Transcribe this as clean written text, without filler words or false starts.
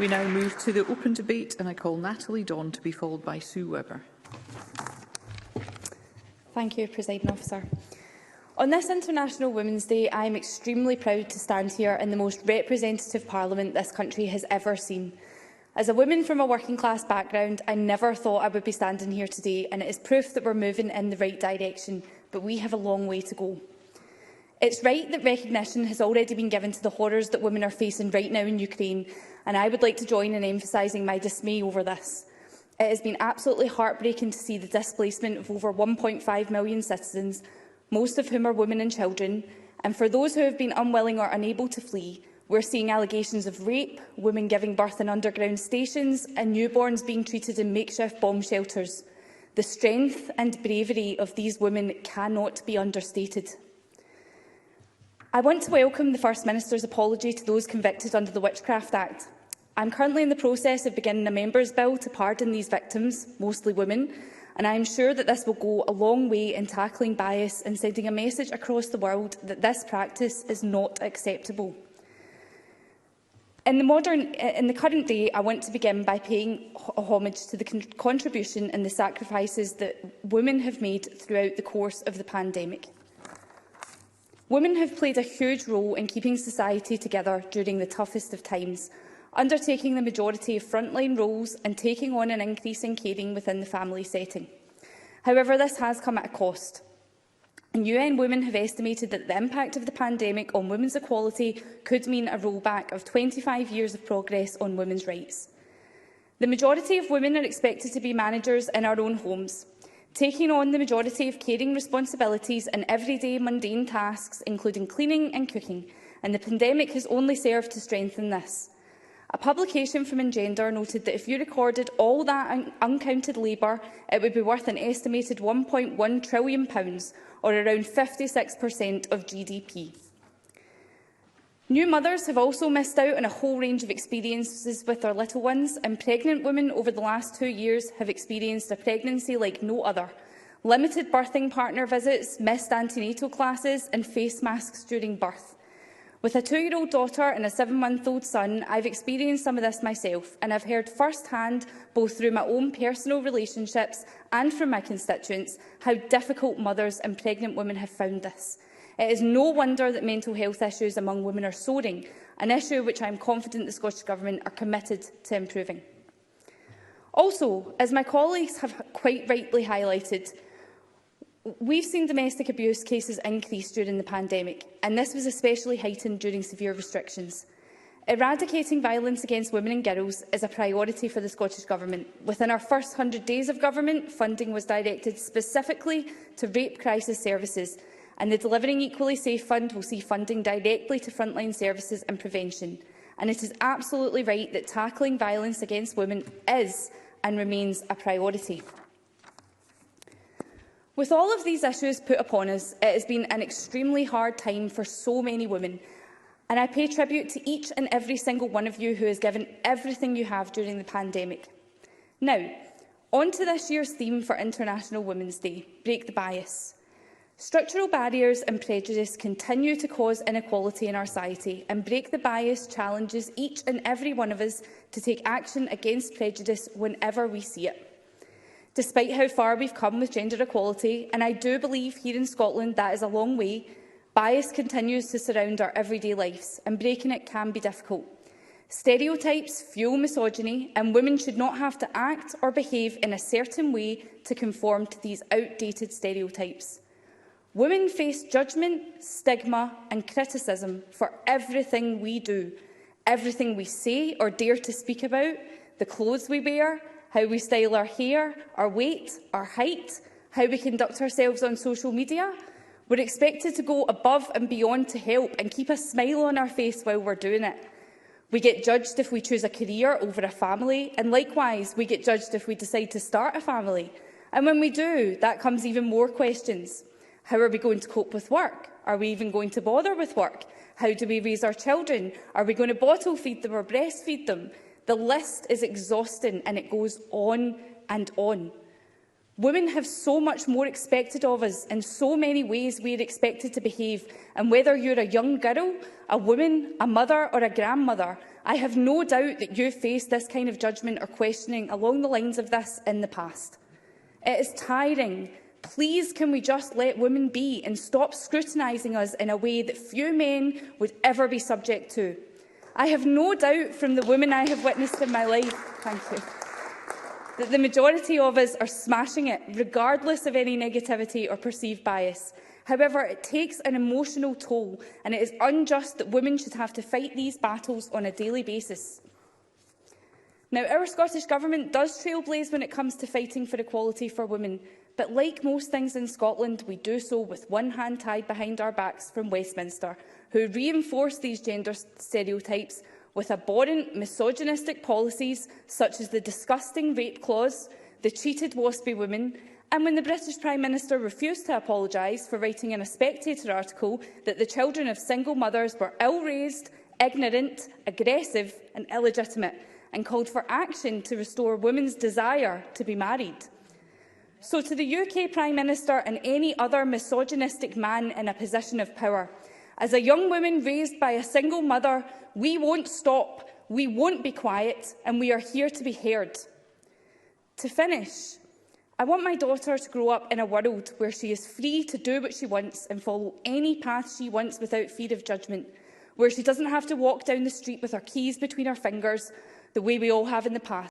We now move to the open debate, and I call Natalie Dawn to be followed by Sue Webber. Thank you, Presiding Officer. On this International Women's Day, I am extremely proud to stand here in the most representative Parliament this country has ever seen. As a woman from a working-class background, I never thought I would be standing here today, and it is proof that we're moving in the right direction, but we have a long way to go. It's right that recognition has already been given to the horrors that women are facing right now in Ukraine, and I would like to join in emphasising my dismay over this. It has been absolutely heartbreaking to see the displacement of over 1.5 million citizens, most of whom are women and children, and for those who have been unwilling or unable to flee, we're seeing allegations of rape, women giving birth in underground stations, and newborns being treated in makeshift bomb shelters. The strength and bravery of these women cannot be understated. I want to welcome the First Minister's apology to those convicted under the Witchcraft Act. I am currently in the process of beginning a Members' Bill to pardon these victims, mostly women, and I am sure that this will go a long way in tackling bias and sending a message across the world that this practice is not acceptable. In the current day, I want to begin by paying homage to the contribution and the sacrifices that women have made throughout the course of the pandemic. Women have played a huge role in keeping society together during the toughest of times, undertaking the majority of frontline roles and taking on an increase in caring within the family setting. However, this has come at a cost. And UN Women have estimated that the impact of the pandemic on women's equality could mean a rollback of 25 years of progress on women's rights. The majority of women are expected to be managers in our own homes, taking on the majority of caring responsibilities and everyday mundane tasks, including cleaning and cooking, and the pandemic has only served to strengthen this. A publication from Engender noted that if you recorded all that uncounted labour, it would be worth an estimated £1.1 trillion, or around 56% of GDP. New mothers have also missed out on a whole range of experiences with their little ones, and pregnant women over the last 2 years have experienced a pregnancy like no other. Limited birthing partner visits, missed antenatal classes and face masks during birth. With a 2-year-old daughter and a 7-month-old son, I've experienced some of this myself, and I've heard first-hand, both through my own personal relationships and from my constituents, how difficult mothers and pregnant women have found this. It is no wonder that mental health issues among women are soaring, an issue which I am confident the Scottish Government are committed to improving. Also, as my colleagues have quite rightly highlighted, we've seen domestic abuse cases increase during the pandemic, and this was especially heightened during severe restrictions. Eradicating violence against women and girls is a priority for the Scottish Government. Within our first 100 days of government, funding was directed specifically to rape crisis services, and the Delivering Equally Safe Fund will see funding directly to frontline services and prevention. And it is absolutely right that tackling violence against women is and remains a priority. With all of these issues put upon us, it has been an extremely hard time for so many women, and I pay tribute to each and every single one of you who has given everything you have during the pandemic. Now, on to this year's theme for International Women's Day, Break the Bias. Structural barriers and prejudice continue to cause inequality in our society, and Break the Bias challenges each and every one of us to take action against prejudice whenever we see it. Despite how far we've come with gender equality, and I do believe here in Scotland that is a long way, bias continues to surround our everyday lives, and breaking it can be difficult. Stereotypes fuel misogyny, and women should not have to act or behave in a certain way to conform to these outdated stereotypes. Women face judgment, stigma and criticism for everything we do, everything we say or dare to speak about, the clothes we wear, how we style our hair, our weight, our height, how we conduct ourselves on social media. We're expected to go above and beyond to help and keep a smile on our face while we're doing it. We get judged if we choose a career over a family, and likewise, we get judged if we decide to start a family. And when we do, that comes even more questions. How are we going to cope with work? Are we even going to bother with work? How do we raise our children? Are we going to bottle feed them or breastfeed them? The list is exhausting, and it goes on and on. Women have so much more expected of us. In so many ways we are expected to behave, and whether you're a young girl, a woman, a mother or a grandmother, I have no doubt that you have faced this kind of judgment or questioning along the lines of this in the past. It is tiring. Please, can we just let women be and stop scrutinising us in a way that few men would ever be subject to? I have no doubt from the women I have witnessed in my life, that the majority of us are smashing it, regardless of any negativity or perceived bias. However, it takes an emotional toll, and it is unjust that women should have to fight these battles on a daily basis. Now, our Scottish Government does trailblaze when it comes to fighting for equality for women, but like most things in Scotland, we do so with one hand tied behind our backs from Westminster, who reinforce these gender stereotypes with abhorrent misogynistic policies such as the disgusting rape clause, the cheated waspy woman, and when the British Prime Minister refused to apologise for writing in a Spectator article that the children of single mothers were ill-raised, ignorant, aggressive and illegitimate, and called for action to restore women's desire to be married. So to the UK Prime Minister and any other misogynistic man in a position of power, as a young woman raised by a single mother, we won't stop, we won't be quiet, and we are here to be heard. To finish, I want my daughter to grow up in a world where she is free to do what she wants and follow any path she wants without fear of judgment, where she doesn't have to walk down the street with her keys between her fingers the way we all have in the past.